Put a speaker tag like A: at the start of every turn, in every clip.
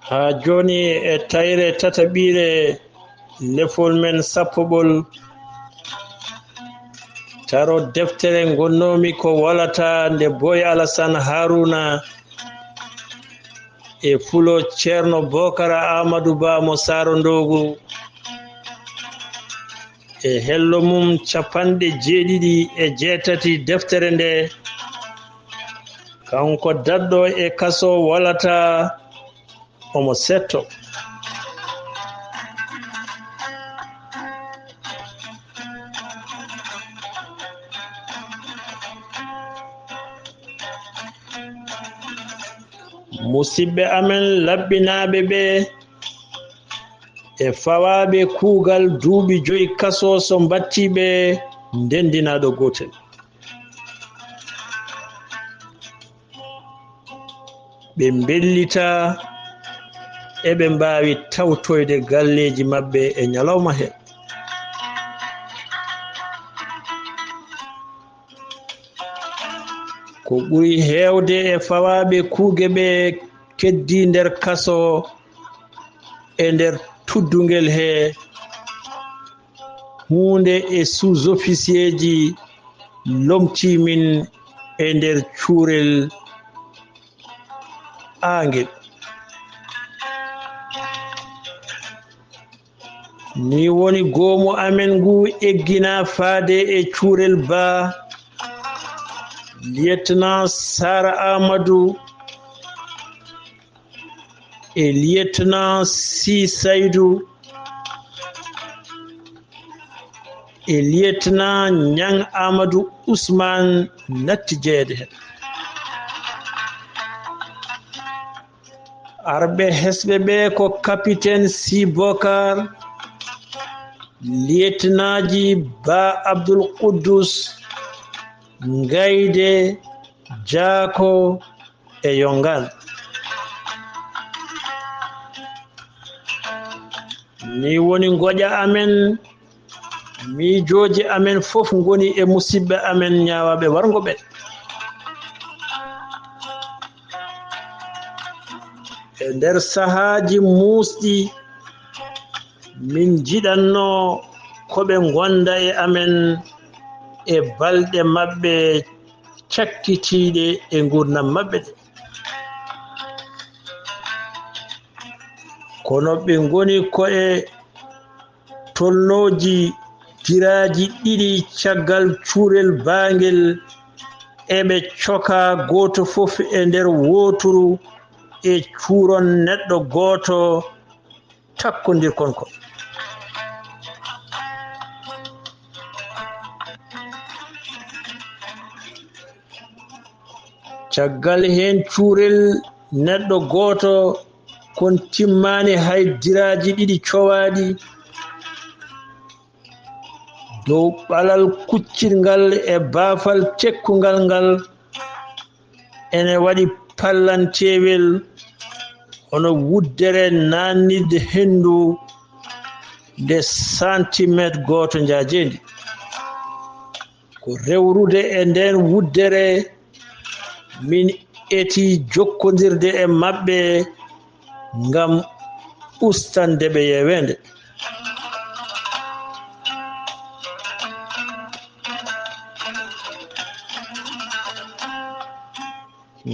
A: ha joni e tayre tataɓire lefol men sappobol taro deftere gonnomi ko walata nde boy Alassane Haruna e fulo Ceerno Bokara Amadou Ba mo Saro Ndogu e hello mum 78 deftere nde kanko daddo e kaso walata omo setto musidɓe amen labbinaɓe ɓe e fawaɓe kuugal duuɓi 5 kaso so battiɓe ndendinaɗo gotel ɓe bellita eɓe mbawi tawtoyde galleji maɓɓe e nyalawma he ko ɓuri heewde e fawaɓe kuuge ɓe keddi nder kaso e nder tuddungel he hunde e sous-officier ji lomtimin e nder cuurel aangel ni woni goomu amen ngu eggina faade e cuurel ba lieutenant Sara Amadou e lieutenant Si Saydou e lieutenant Nyang Amadou Ousmane natti jeede hen arɓe hesɓe ɓe ko capitaine Si Bokar lieutenant ji Ba Abdoul Quddus Ngayde Jako e Yongan ni woni goƴa amen miijoji amen fof ngoni e musidɓe amen ñawaɓe wargo ɓe e nder sahaji musɗi min jiɗanno koɓe gonda e amen e balɗe maɓɓe cakkitiɗe e gurdam maɓɓe ɗe kono ɓe goni ko'e tolnoji diraji ɗiɗi caggal cuurel baangel eɓe coka goto fof e nder woturu e cuuron neɗɗo goto takkodir konko caggal hen cuurel neɗɗo goto kon timmani hay diraji ɗiɗi cowaɗi dow ɓalal kuccirngal e baafal tekkungal ngal ene waɗi pallantewel hono wuddere nannirde hendu nde centimétre goto njajendi ko rewrude e nden wuddere min eti jokkodirde e maɓɓe ngam ustandebe ɓe yewende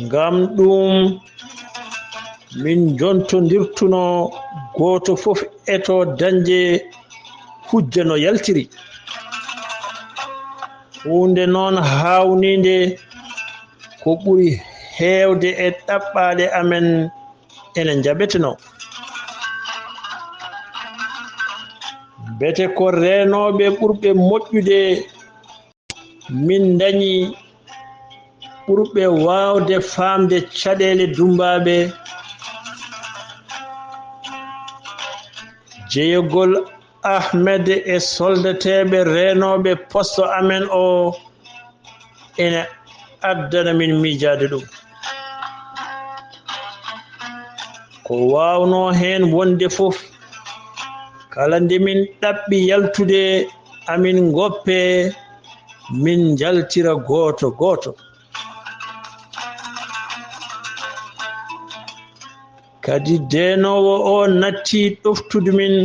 A: ngam ɗum min jontodirtuno goto fof eto dañde hujja no yaltiri hunde noon hawnide ko ɓuri heewde e ɗaɓɓaɗe amen ene jaɓeteno bete ko renoɓe ɓurɓe moƴƴude min dañi ɓurɓe wawde famde caɗele dumbaɓe jeyogol Ahmed e soldateɓe renoɓe poste amen o ene addana min miijade ɗum ko wawno hen wonde fof kala nde min ɗaɓɓi yaltude amin goppe min jaltira goto goto. Kadi denowo o natti ɗoftude min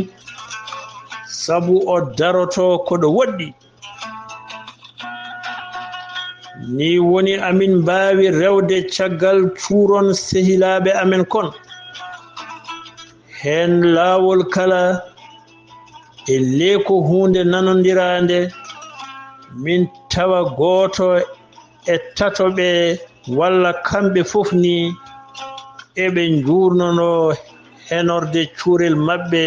A: sabu o daroto koɗo woɗɗi. Ni woni amin mbawi rewde caggal cuuron sehilaɓe amen kon. Hen laawol kala e leeko hunde nanondirande min tawa goto e tatoɓe walla kamɓe fof ni eɓe jurnono henorde cuurel maɓɓe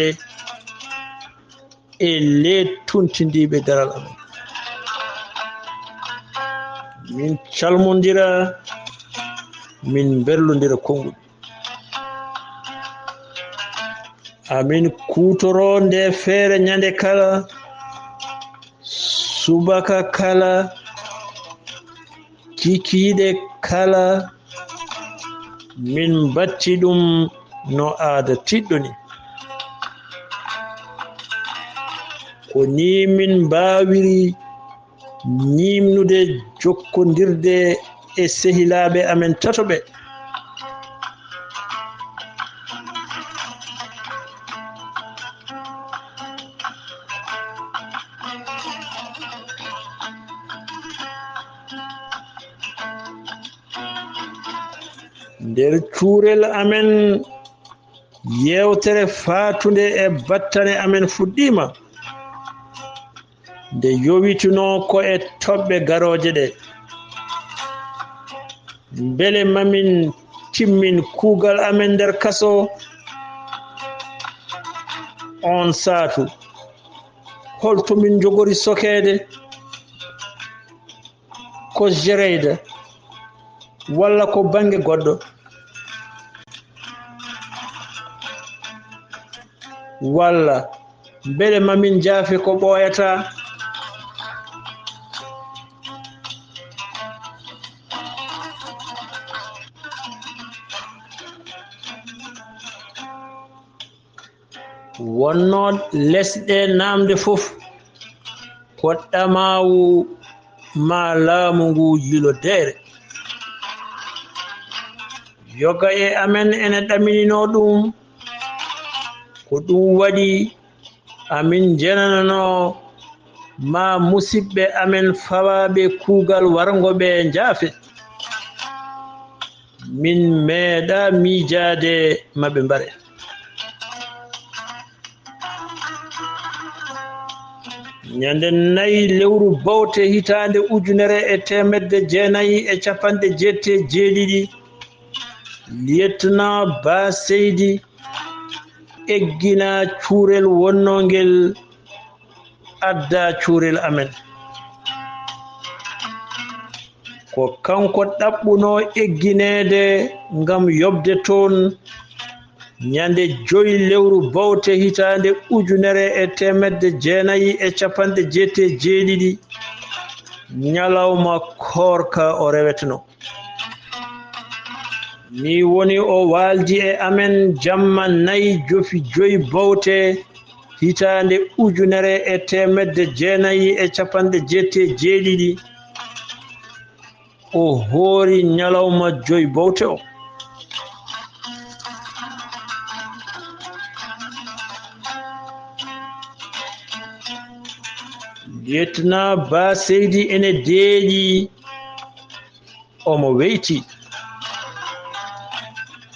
A: e le tuntindiɓe daral amen. Min calmodira, min berlodira konngol. Amin kutoro nde feere ñande kala, subaka kala, kikiɗe kala, min batti ɗum no aada tiɗɗo ni. Ko ni min mbawiri ñimnude jokkodirde e sehilaɓe amen tatoɓe. Nder cuurel amen yewtere fatunde e battane amen fuɗɗima nde yowituno ko e toɓɓe garoje ɗe. Bele mamin timmin kuugal amen nder kaso on saatu. Holto min jogori sokede, ko jereyda walla ko bange goɗɗo, walla bele mamin jaafi ko ɓooyata. Wonno lesɗe namde fof ko ɗamawu ma laamu ngu yilodere. Yoga e amen ene ɗaminino ɗum, ko ɗum waɗi amin jenanano ma musidɓe amen fawaɓe kuugal wargo ɓe jaafe. Min meeɗa miijade maɓe mbare. Ñande 4 lewru bawte hitande 1997 lieutenant Ba Seydi eggina cuurel wonnongel adda cuurel amen. Ko kanko ɗaɓɓuno egginede ngam yobde toon ñande 5 lewru bawte hitande 1997 ñalawma korka o reweteno. Ni woni o waldi e amen jamma 4 joofi 5 bawte hitande 1997 o hoori ñalawma 5 bawte o. Lieutenant Ba Seydi ene deeƴi omo weyti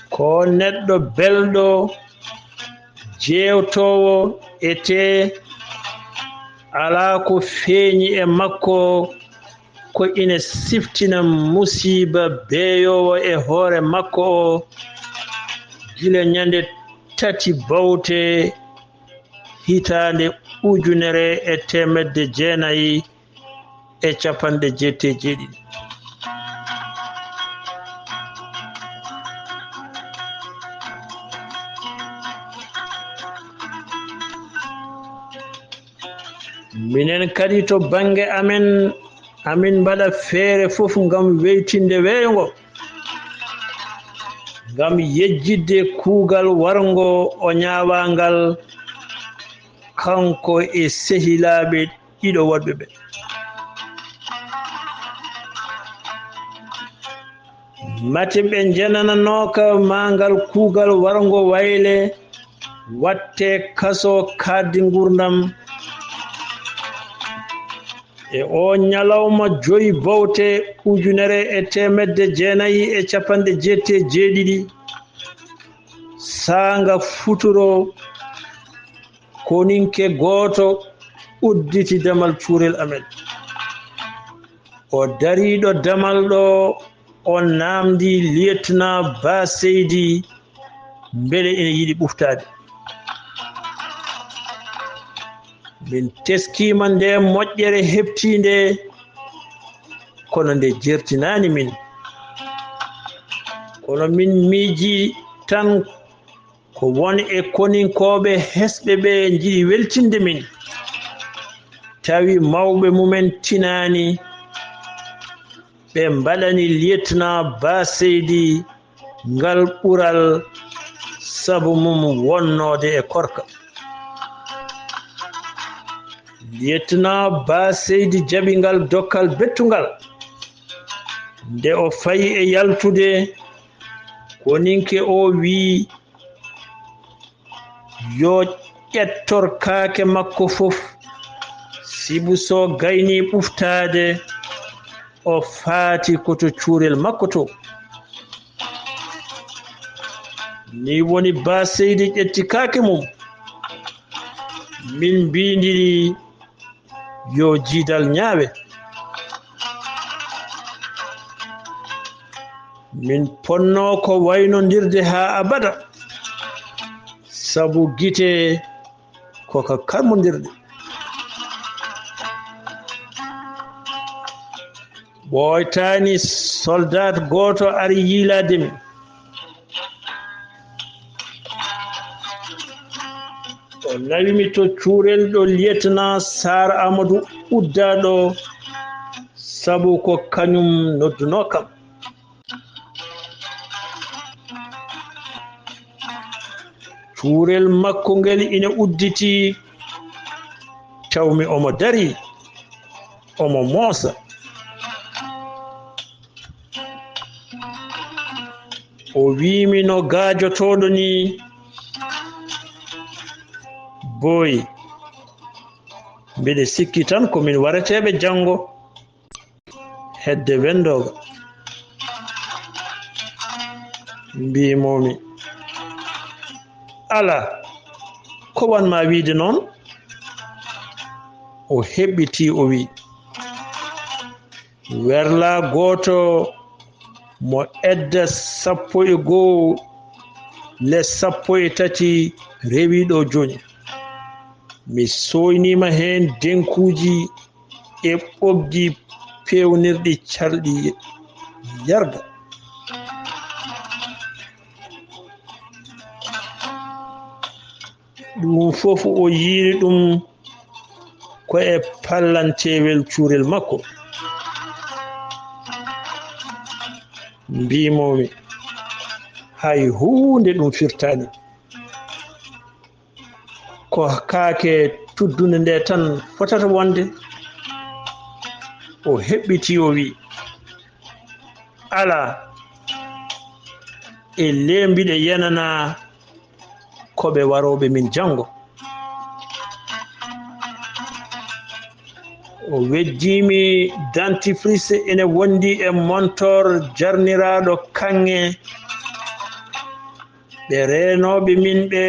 A: ko neɗɗo belɗo jewtowo ete ala ko feeñi e makko ko ina siftina musiba beeyowo e hoore makko o gila ñande 3 bawte hitande 1997. Minen kadi to bange amen mbaɗa feere fof ngam weytinde weeyo ngam yejjidde kuugal wargo o ñaawangal kanko e sehilaɓe ɗiɗo woɗɓe ɓe. Mati ɓe jenananoka mangal kuugal wargo wayle watte kaso kaddi gurdam e o ñalawma 5 bawte 1997 sanga futuro koninke goto udditi damal cuurel amen o dariɗo damal ɗo o namdi lieutenant Ba Seydi beele ene yiɗi ɓuftade min teskima nde moƴƴere heɓtinde kono nde jertinani min kono min miiji tan ko won e koninkoɓe hesɓe ɓe jiɗi weltinde min tawi mawɓe mumen tinani ɓe mbaɗani lieutenant Ba Seydi ngal ɓural sabu mum wonnode e korka lieutenant Ba Seydi jaɓi ngal dokkal bettugal nde o fayi e yaltude koninke o wi yo ƴettor kaake makko fof sibu so gayni ɓuftade o faati koto cuurel makko to ni woni Ba Seydi ƴetti kaake mum min mbindiri yo jiidal ñaawe min ponno ko waynondirde haa abada sabu gite koko karmondirde ɓoytani soldat goto ari yiilade min o nawimi to cuurel ɗo lieutenant Sar Amadou uddaɗo sabu ko kañum nodduno kam cuurel makko ngel ina udditi tawmi omo dari omo moosa o wimi no gaajotoɗo ni boyi mbiɗe sikki tan komin wareteɓe janngo hedde wendoga mbimomi ala ko wanma wiide noon o heɓɓiti o wi werla goto mo edda 11 le 13 rewiɗo joni mi soynima hen denkuji e ɓoggi pewnirɗi calɗi yarga ɗum fof o yiiri ɗum ko e pallantewel cuurel makko mbimomi hay hunde ɗum firtani ko kaake tuddunde nde tan fotata wonde o heɓɓiti o wi ala e lembiɗe yenana koɓe waroɓe min janngo o weddimi dentifrice ene wondi e montor jarniraɗo kanŋe ɓe renoɓe min ɓe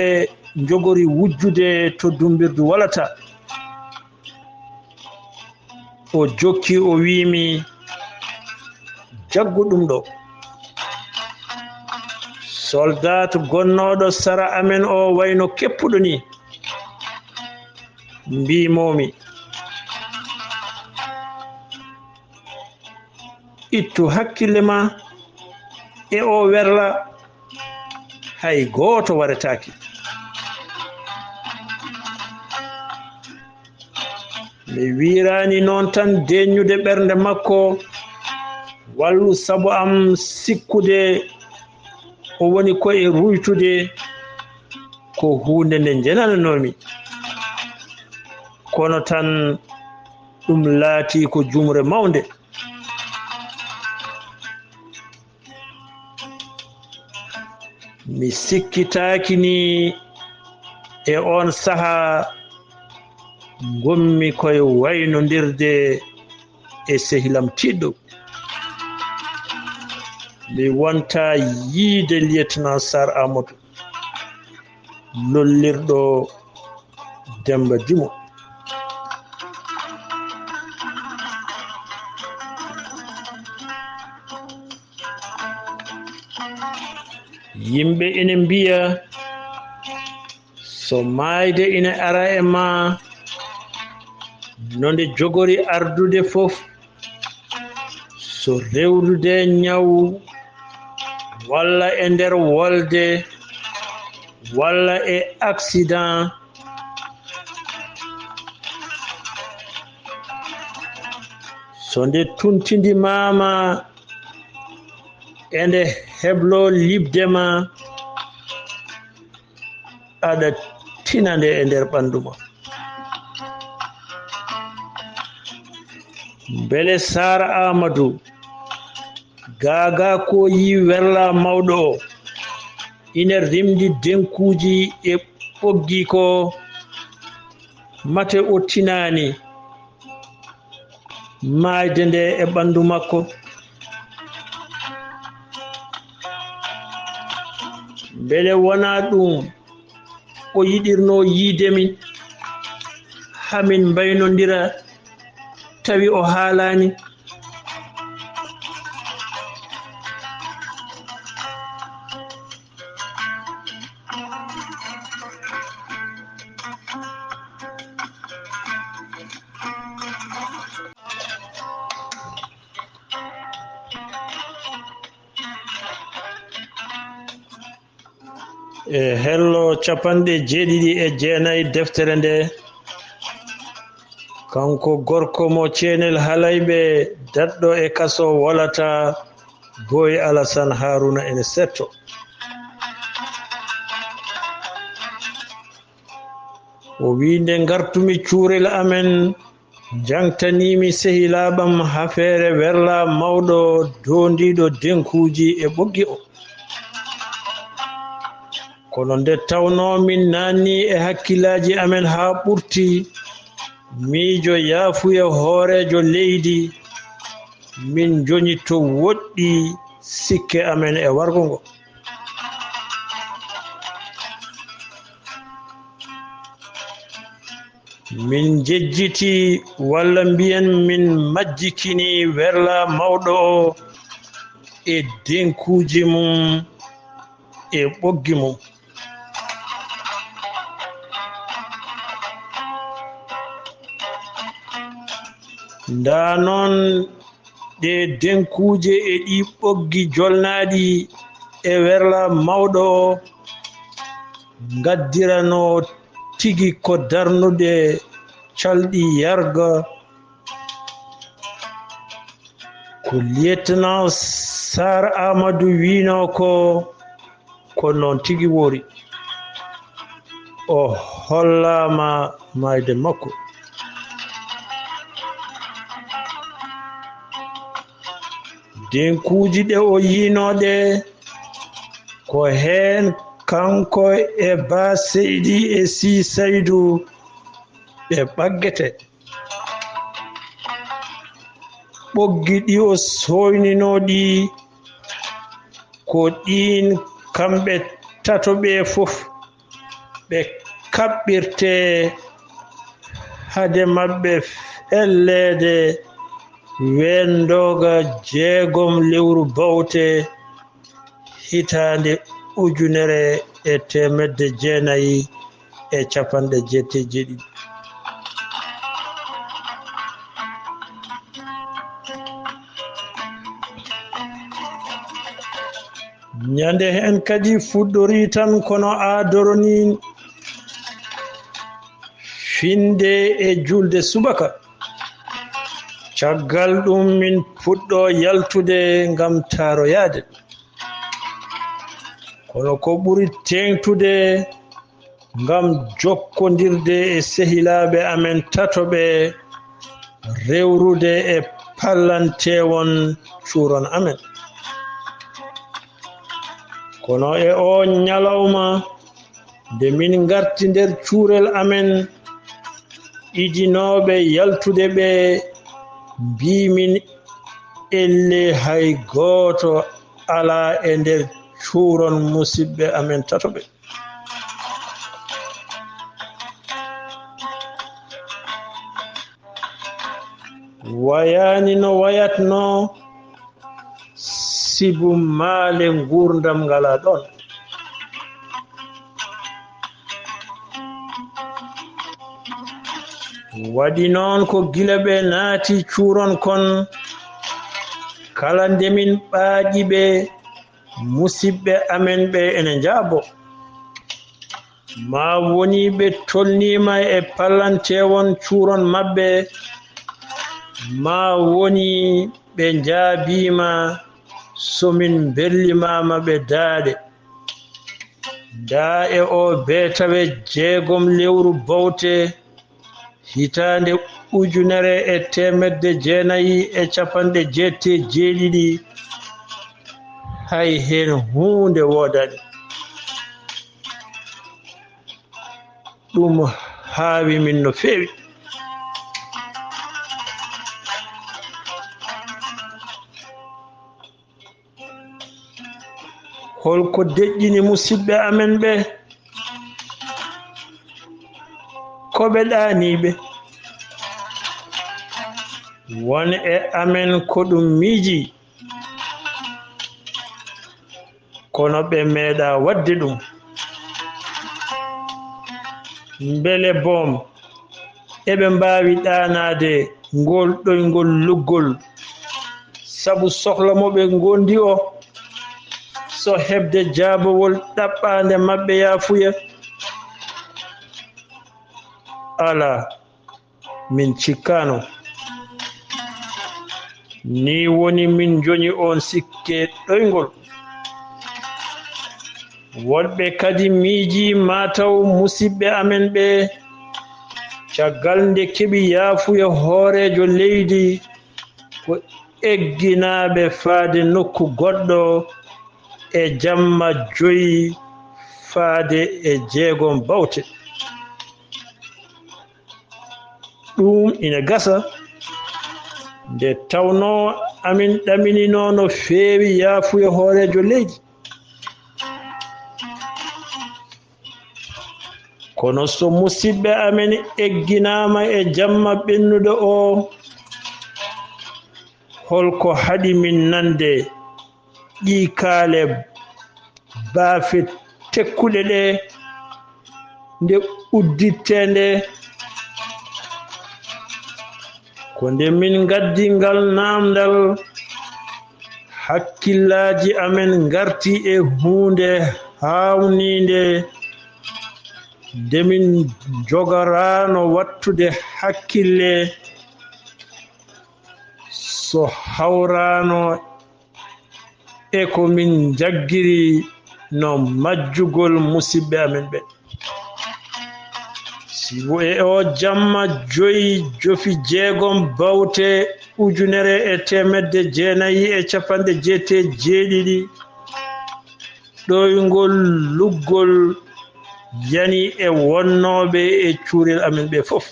A: jogori wujjude to dumbirdu walata o jokki o wimi jaggu ɗum ɗo soldat gonnoɗo sara amen o wayno keppuɗo ni mbimomi ittu hakkille ma e o werla hay goto waretaki mi wirani noon tan deññude ɓernde makko wallu sabu am sikkude o woni koye ruytude ko hunde nde jenananomi kono tan ɗum laati ko jumre mawnde. Mi sikkitaaki ni e on saha ngommi koye waynondirde e sehilam tiɗɗo. Mi wonta yiide lieutenant Sar Amadou lollirɗo Demba Dimo. Yimɓe ina mbiya so maayde ina ara e ma nonde jogori ardude fof, so rewdude ñaw walla e nder wolde walla e accident, so nde tuntindi mama e nde heblo libdema aɗa tinande e nder ɓandu ma. Bele Sar Amadou gaga ko yi werla mawɗo o ina rimdi denkuji e ɓoggi ko mate o tinani maayde nde e ɓandu makko. Bele wona ɗum o yiɗirno yiidemi hamin mbaynodira tawi o haalani. E hello capanɗe jeeɗiɗi e jeenayi deftere nde, kanko gorko mo ceenel halayɓe daɗɗo e kaso wolata Boy Alassane Haruna ene setto. O wi nde gartumi cuurel amen jangtanimi sehilaɓam hafeere werla mawɗo dondiɗo denkuji e ɓoggi o. Kono nde tawnomin nanni e hakkillaji amen ha ɓurti, miijo yaafuya hoorejo leydi, min joni to woɗɗi sikke amen e wargo ngo. Min jejjiti walla mbiyen min majjikini werla mawɗo o e denkuji mum e ɓoggi mum. Nda noon ɗe denkuje e ɗi ɓoggi jolnaɗi e werla mawɗo o gaddirano tigi ko darnude calɗi yarga ko lieutenant Sar Amadou wino ko noon tigi wori. O hollama mayde makko. Denkuji ɗe o yinoɗe ko heen kanko e Ba Seydi e Si Saydou ɓe ɓaggete. Ɓoggi ɗi o soyninoɗi ko ɗin kamɓe tato ɓe fof ɓe kaɓɓirte hade maɓɓe fellede wendoga 6 lewru bawte hitande 1997. Nyande hen kadi fuɗɗori tan kono aadoroni finde e julde subaka. Caggal ɗum min puɗɗo yaltude ngam taroyade. Kono ko ɓuri teŋtude ngam jokkondirde e sehilaɓe amen tatoɓe rewrude e pallantewon cuuron amen. Kono e o ñalawma nde min garti nder cuurel amen idinoɓe yaltude ɓe mbimin elle hay gooto ala e nder cuuron musidɓe amen tatoɓe. wayani no wayatno sibu maale ngurdam ngala ɗon. waɗi noon ko gila ɓe naati cuuron kon kala ndemin ɓaaɗi ɓe musidɓe amen ɓe ene njaabo ma woni ɓe tolnima e pallantewon cuuron maɓɓe ma woni ɓe njaabima somin bellimama ɓe daaɗe da e o beetawe 6 lewru bawte hitande 1997 hay hen hunde wodani ɗum haawi min no feewi. holko deƴƴini musidɓe amen ɓe ko ɓe ɗaaniɓe won e amen ko ɗum miiji kono ɓe meeɗa wadde ɗum mbele boom eɓe mbaawi ɗaanaade ngol ɗoyngol luggol sabu sohla mo ɓe ngondi o so heɓde jaabowol ɗaɓɓaande maɓɓe yaafuya ala min cikkano ni woni min joni on sikke ɗoyngol wonɓe kadi miiji mataw musidɓe amen ɓe caggal nde keɓi yaafuya hoorejo leydi ko egginaɓe faade nokku goɗɗo e jamma 5 faade e 6 bawte ɗum ina gasa nde tawno amin ɗaminino no feewi yaafuya hoorejo leydi kono so musidɓe amen egginama e jamma ɓennuɗo o holko haɗi min nande ɗi kaale baafe tekkuɗe ɗe nde uddittende ko nde min gaddi ngal namdal hakkillaji amen garti e hunde hawnide nde min jogorano wattude hakkille so hawrano e ko min jaggiri no majjugol musidɓe amen ɓe sibu e o jamma 5 joofi 6 bawte 1997 ɗoyngol luggol yani e wonnoɓe e cuurel amen ɓe fof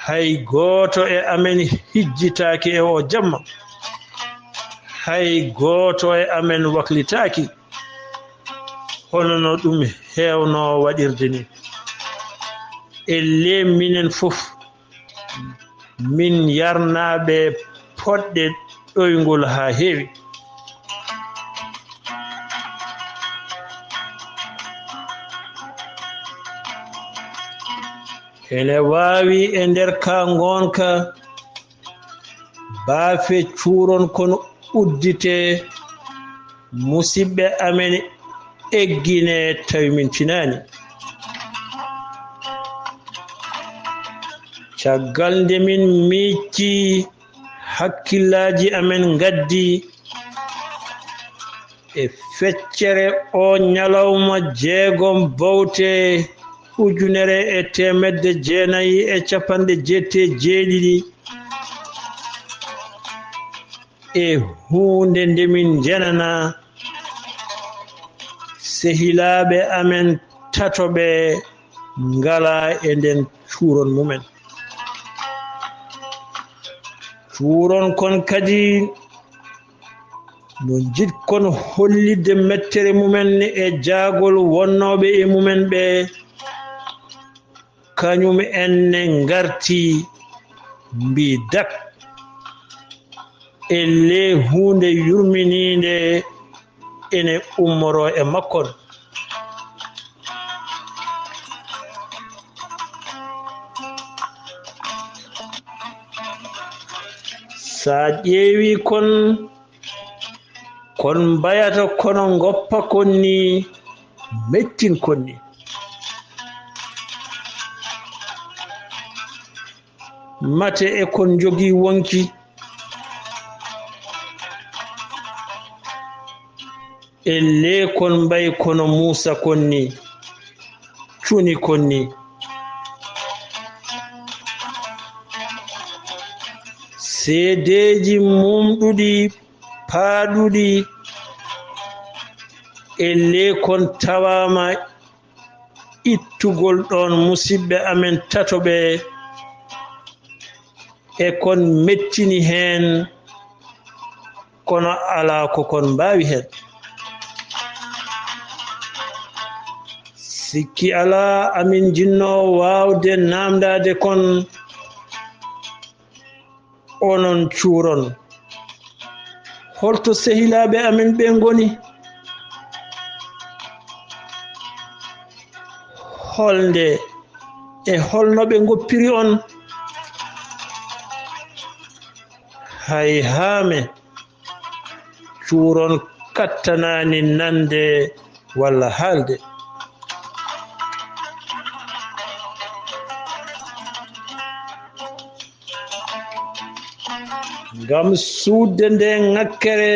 A: hay gooto e amen hijjitaaki e o jamma hay gooto e amen waklitaaki hono no ɗum heewno waɗirde ni elle minen fof min yarnaaɓe poɗɗe ɗoyngol haa heewi ene waawi e nder ka ngoonka baafe cuuron kono uddite musidɓe amen eggine tawi min tinaani caggal nde min micci hakkillaaji amen ngaddi e feccere o ñalawma 6 bawte ujunere e temedde jeenayi e capanɗe jeeɗiɗi e hunde nde min janana sehilaaɓe amen tatoɓe ngala e nden cuuron mumen. Cuuron kon kadi no jiɗkon hollidde mettere mumen e jaagol wonnooɓe e mumen ɓe kañum enne ngarti mbi dak e ley hunde yurminiinde ene ummoro e makkon. Sa ƴeewi kon mbayata kono ngoppa kon ni mettin kon ni. Mate e kon jogii wonki e ley kon mbayi kono Muusa kon ni cuni kon ni. Seedeji mumɗuɗi paaɗuɗi e ley kon tawama ittugol ɗon musidɓe amen tatoɓe e kon mettini hen kono ala ko kon mbawi hen. Sikki ala amin jinno wawde namdade kon onon cuuron holto sehilaɓe amen ɓe ngoni, holnde e holno ɓe goppiri on. Hay haame cuuron kattanani nande walla haalde. Ngam suudde nde ŋakkere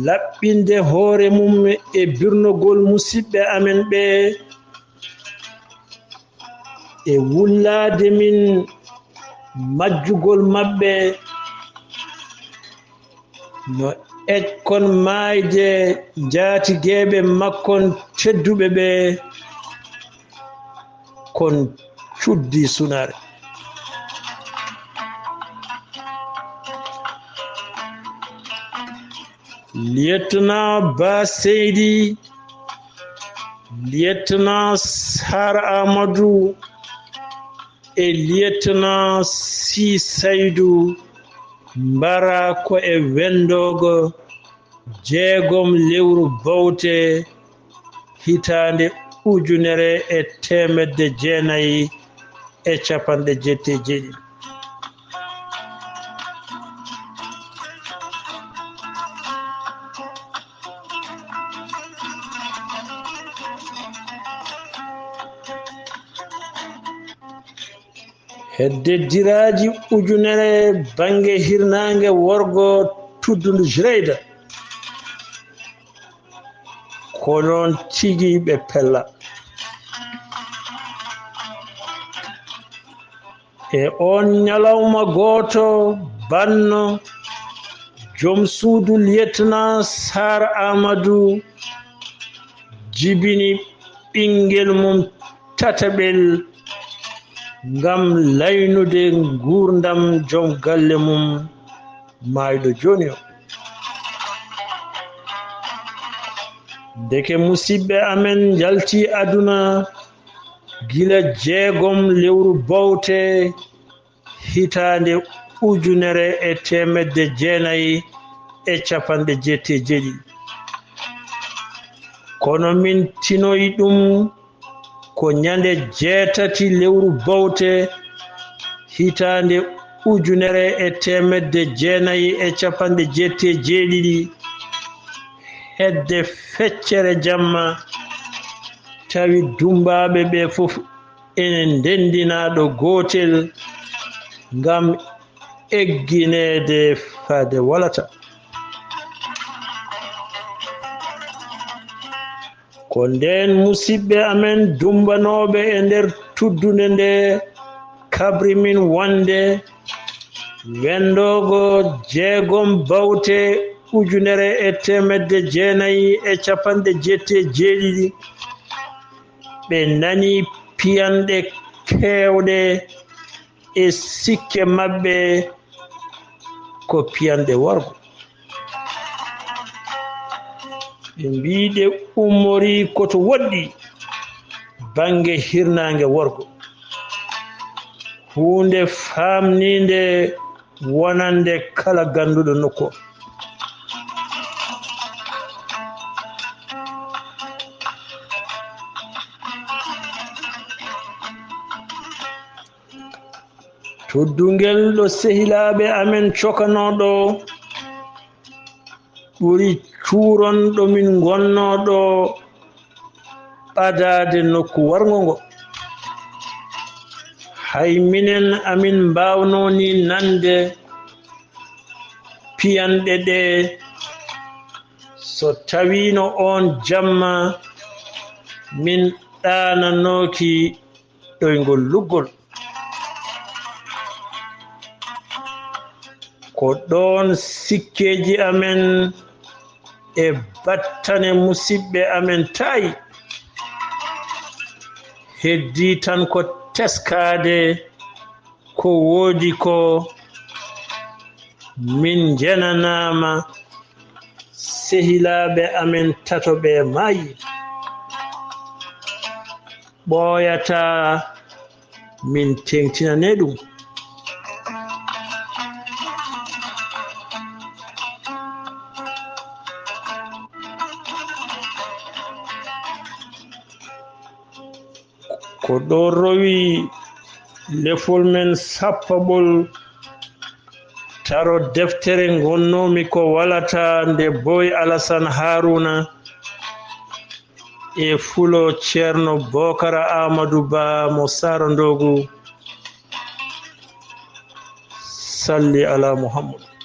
A: laɓɓinde hoore mum e birnogol musidɓe amen ɓe e wullaade min majjugol maɓɓe no eƴkon maayde jaatigeeɓe makkon tedduɓe ɓe kon cuddi sunaare. Lieutenant Ba Seydi, Lieutenant Sar Amadou e Lieutenant Si Saydou mbara ko e wendogo 6 lewru bawte hitande 1997. Heddediraji ujunere bange hirnange worgo tuddundu Jreyda konon tigi ɓe pella e on nyalawma goto banno joom suudu Lieutenant Sar Amadou jibini ɓingel mum tataɓel ngam laynude gurdam joom galle mum mayɗo joni o. Deke musidɓe amen jalti aduna gila 6 lewru bawte hitande 1997 kono min tinoyi ɗum ko nyande 6 lewru bawte hitande 1997 hedde feccere jamma tawi dumbaɓe ɓe fof ene ndendina ɗo gotel ngam egginede fade walata. ko nden musidɓe amen dumbanoɓe e nder tuddunde nde kabri min wonde wendogo 6 bawte 1997 ɓe nani piyanɗe kewɗe e sikke maɓɓe ko piyanɗe worgo. ɓe mbiɗe ummori koto woɗɗi bange hirnange worgo, hunde famninde wonande kala ganduɗo nokku o. Tuddungel ɗo sehilaɓe amen cokanoɗo ɓuri cuuron ɗo min gonnoɗo ɓadade nokku wargo ngo. hay minen amin mbawno ni nande piyanɗe ɗe so tawino on jamma min ɗananoki ɗoygol luggol. ko ɗon sikkeji amen e battane musidɓe amen tayi, heddi tan ko teskade ko woodi ko min jananama sehilaɓe amen tato ɓe maayi. ɓooyata min tengtinane ɗum. ko ɗo rowi lefol men sappaɓol taro deftere gonnomi ko walata nde boy Alassane Haruna e fulo ceerno Bokara Amadou Ba mo Sara Ndogu. salli ala Muhammad.